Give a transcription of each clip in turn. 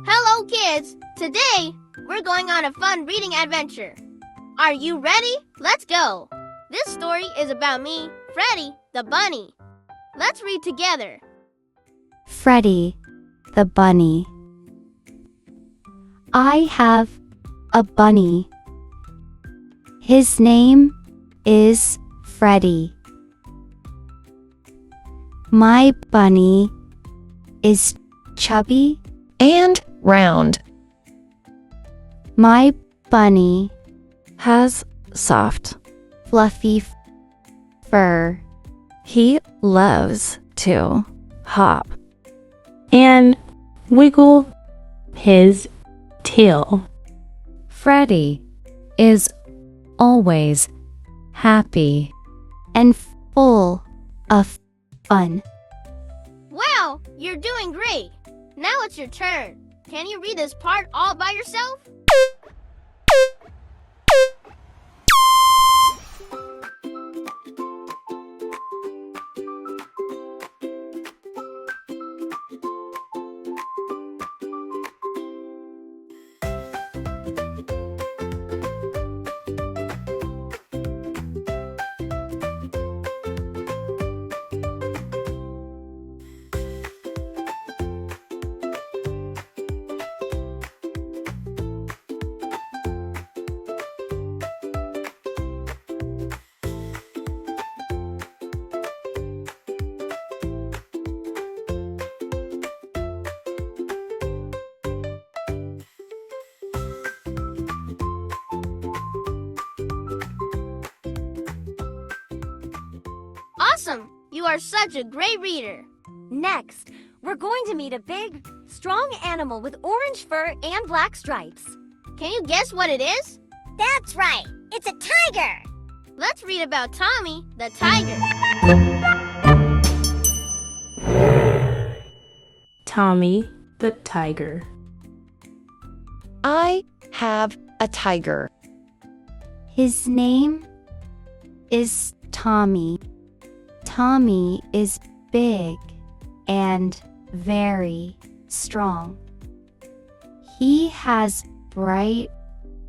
Hello, kids! Today, we're going on a fun reading adventure. Are you ready? Let's go! This story is about me, Freddy the Bunny. Let's read together. Freddy the Bunny. I have a bunny. His name is Freddy. My bunny is chubby and round. My bunny Has soft. fluffy fur. He loves to hop and wiggle his tail. Freddy is always happy. And full of fun. Wow, you're doing great! Now it's your turn. Can you read this part all by yourself? Awesome! You are such a great reader. Next, we're going to meet a big, strong animal with orange fur and black stripes. Can you guess what it is? That's right! It's a tiger! Let's read about Tommy the tiger. Tommy the tiger. I have a tiger. His name is Tommy. Tommy is big and very strong. He has bright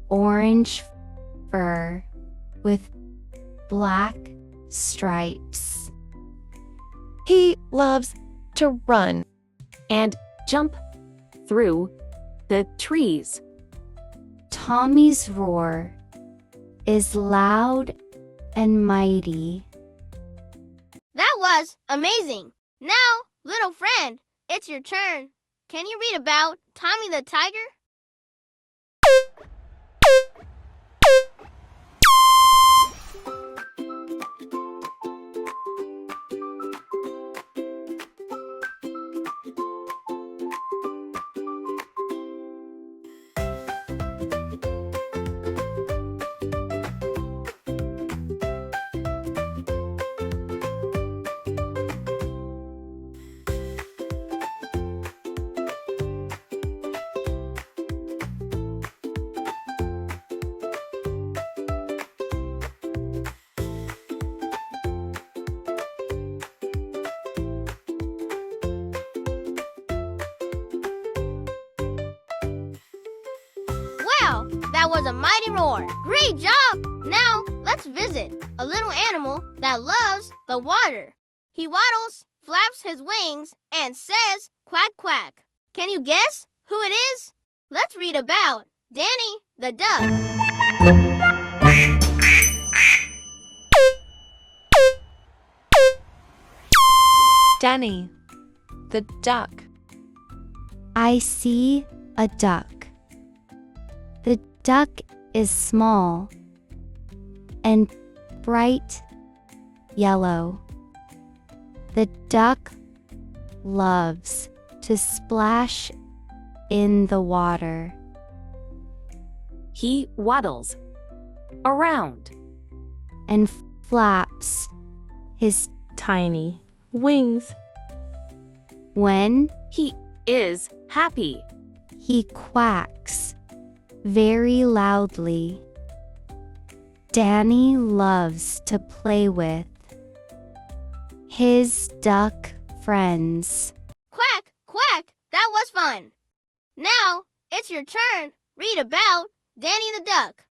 orange fur with black stripes. He loves to run. And jump through the trees. Tommy's roar is loud and mighty. That was amazing! Now, little friend, it's your turn. Can you read about Tommy the tiger? Wow, that was a mighty roar. Great job! Now, let's visit a little animal that loves the water. He waddles, flaps his wings, and says quack quack. Can you guess who it is? Let's read about Danny the duck. Danny the duck. I see a duck. The duck is small and bright yellow. The duck loves to splash in the water. He waddles around. And flaps his Tiny wings. when He is happy. he quacks very loudly. Danny loves to play with his duck friends. Quack, quack, that was fun. Now, it's your turn. Read about Danny the Duck.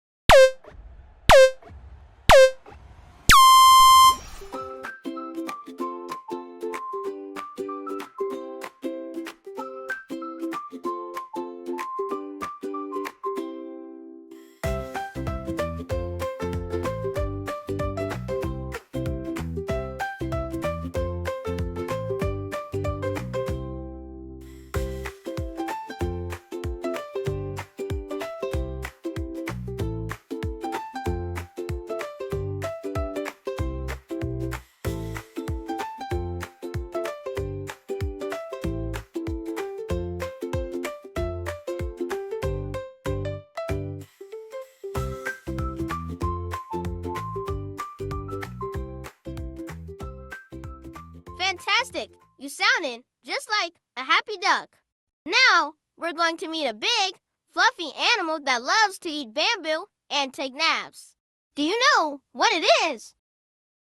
Fantastic! You sounded just like a happy duck. Now, we're going to meet a big, fluffy animal that loves to eat bamboo and take naps. Do you know what it is?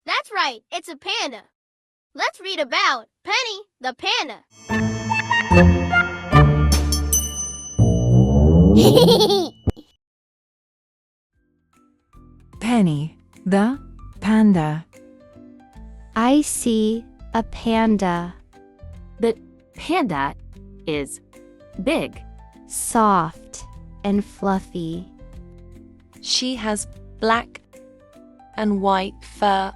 That's right, it's a panda. Let's read about Penny the Panda. Penny the Panda. I see a panda, The panda is big. soft and fluffy. She has black and white fur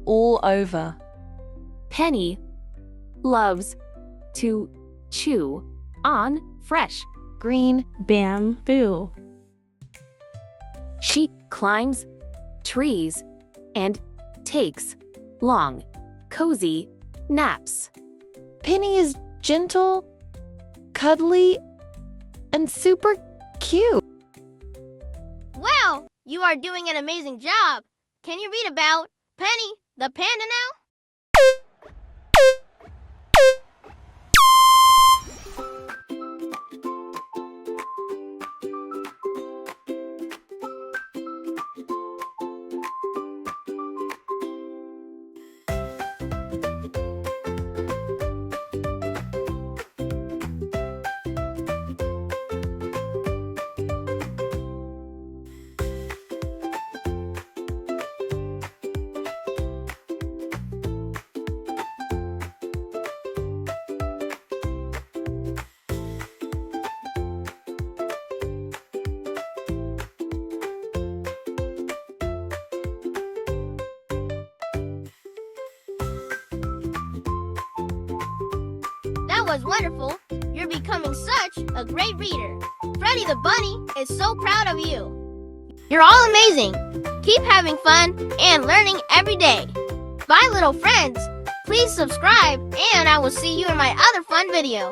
all over. Penny loves to chew on fresh green. Bamboo. She climbs trees and takes long, cozy naps. Penny is gentle, cuddly, and super cute. Wow, you are doing an amazing job. Can you read about Penny the Panda now? That was wonderful. You're becoming such a great reader. Freddy the Bunny is so proud of you. You're all amazing. Keep having fun and learning every day. Bye, little friends. Please subscribe, and I will see you in my other fun video.